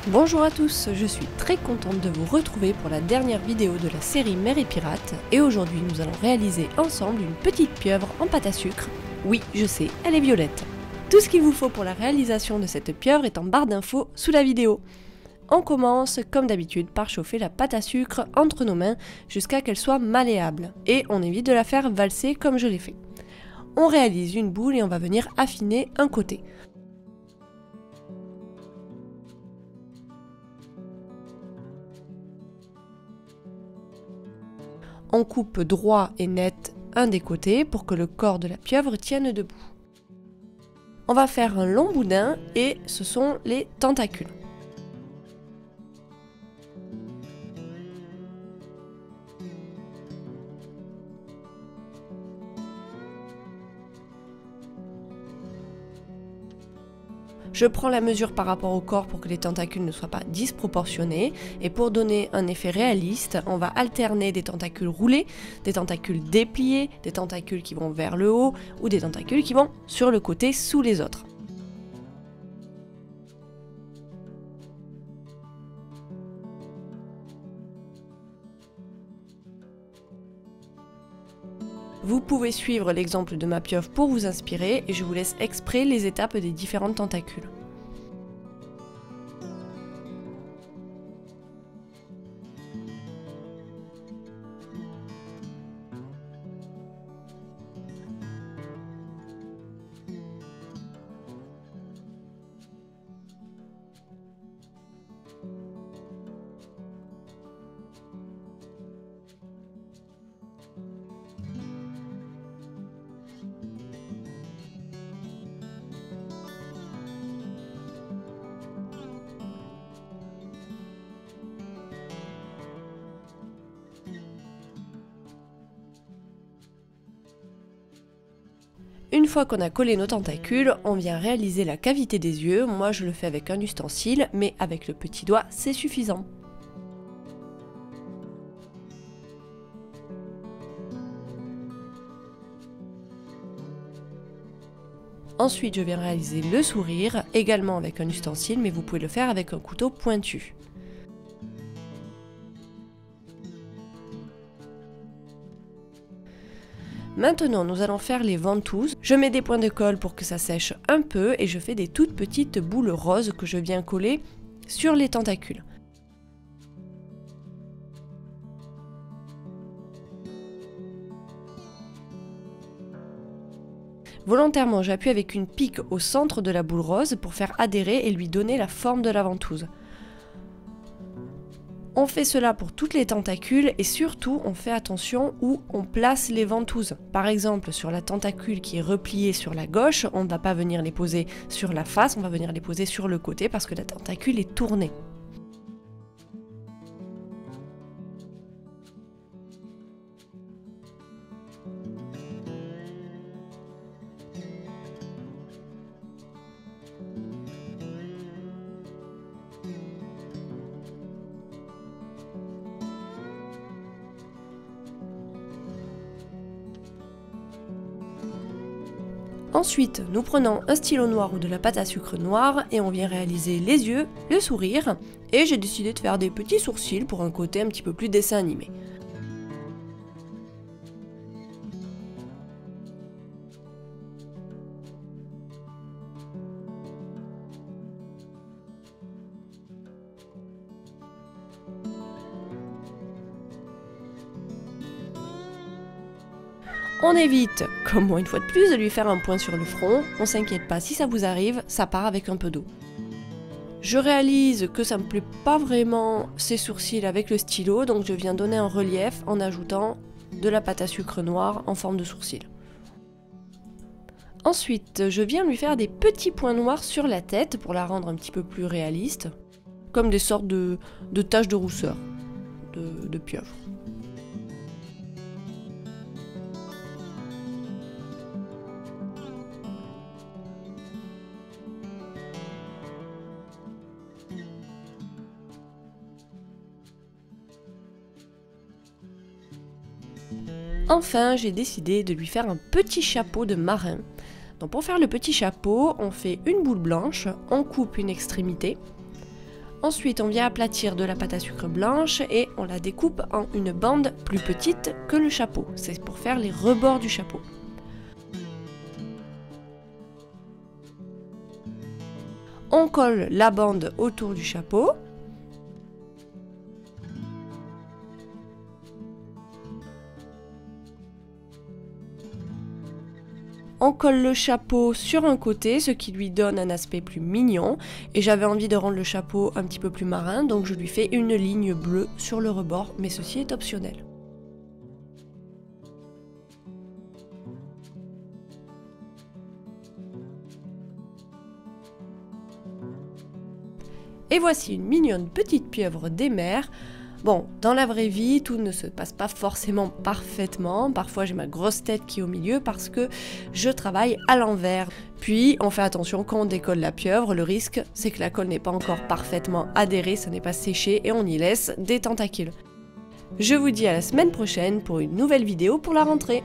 Bonjour à tous, je suis très contente de vous retrouver pour la dernière vidéo de la série Mère et Pirate et aujourd'hui nous allons réaliser ensemble une petite pieuvre en pâte à sucre. Oui, je sais, elle est violette. Tout ce qu'il vous faut pour la réalisation de cette pieuvre est en barre d'infos sous la vidéo. On commence comme d'habitude par chauffer la pâte à sucre entre nos mains jusqu'à qu'elle soit malléable et on évite de la faire valser comme je l'ai fait. On réalise une boule et on va venir affiner un côté. On coupe droit et net un des côtés pour que le corps de la pieuvre tienne debout. On va faire un long boudin et ce sont les tentacules. Je prends la mesure par rapport au corps pour que les tentacules ne soient pas disproportionnés et pour donner un effet réaliste, on va alterner des tentacules roulés, des tentacules dépliés, des tentacules qui vont vers le haut ou des tentacules qui vont sur le côté sous les autres. Vous pouvez suivre l'exemple de ma pieuvre pour vous inspirer et je vous laisse exprès les étapes des différentes tentacules. Une fois qu'on a collé nos tentacules, on vient réaliser la cavité des yeux. Moi je le fais avec un ustensile, mais avec le petit doigt c'est suffisant. Ensuite je viens réaliser le sourire, également avec un ustensile, mais vous pouvez le faire avec un couteau pointu. Maintenant, nous allons faire les ventouses. Je mets des points de colle pour que ça sèche un peu et je fais des toutes petites boules roses que je viens coller sur les tentacules. Volontairement, j'appuie avec une pique au centre de la boule rose pour faire adhérer et lui donner la forme de la ventouse. On fait cela pour toutes les tentacules et surtout on fait attention où on place les ventouses. Par exemple sur la tentacule qui est repliée sur la gauche, on ne va pas venir les poser sur la face, on va venir les poser sur le côté parce que la tentacule est tournée. Ensuite, nous prenons un stylo noir ou de la pâte à sucre noire et on vient réaliser les yeux, le sourire et j'ai décidé de faire des petits sourcils pour un côté un petit peu plus dessin animé. On évite, comme moi une fois de plus, de lui faire un point sur le front, on s'inquiète pas, si ça vous arrive, ça part avec un peu d'eau. Je réalise que ça me plaît pas vraiment ces sourcils avec le stylo, donc je viens donner un relief en ajoutant de la pâte à sucre noire en forme de sourcil. Ensuite, je viens lui faire des petits points noirs sur la tête pour la rendre un petit peu plus réaliste, comme des sortes de taches de rousseur, de pieuvre. Enfin, j'ai décidé de lui faire un petit chapeau de marin. Donc pour faire le petit chapeau, on fait une boule blanche, on coupe une extrémité. Ensuite, on vient aplatir de la pâte à sucre blanche et on la découpe en une bande plus petite que le chapeau. C'est pour faire les rebords du chapeau. On colle la bande autour du chapeau. On colle le chapeau sur un côté, ce qui lui donne un aspect plus mignon. Et j'avais envie de rendre le chapeau un petit peu plus marin, donc je lui fais une ligne bleue sur le rebord, mais ceci est optionnel. Et voici une mignonne petite pieuvre des mers. Bon, dans la vraie vie, tout ne se passe pas forcément parfaitement. Parfois, j'ai ma grosse tête qui est au milieu parce que je travaille à l'envers. Puis, on fait attention quand on décolle la pieuvre. Le risque, c'est que la colle n'est pas encore parfaitement adhérée, ça n'est pas séché et on y laisse des tentacules. Je vous dis à la semaine prochaine pour une nouvelle vidéo pour la rentrée.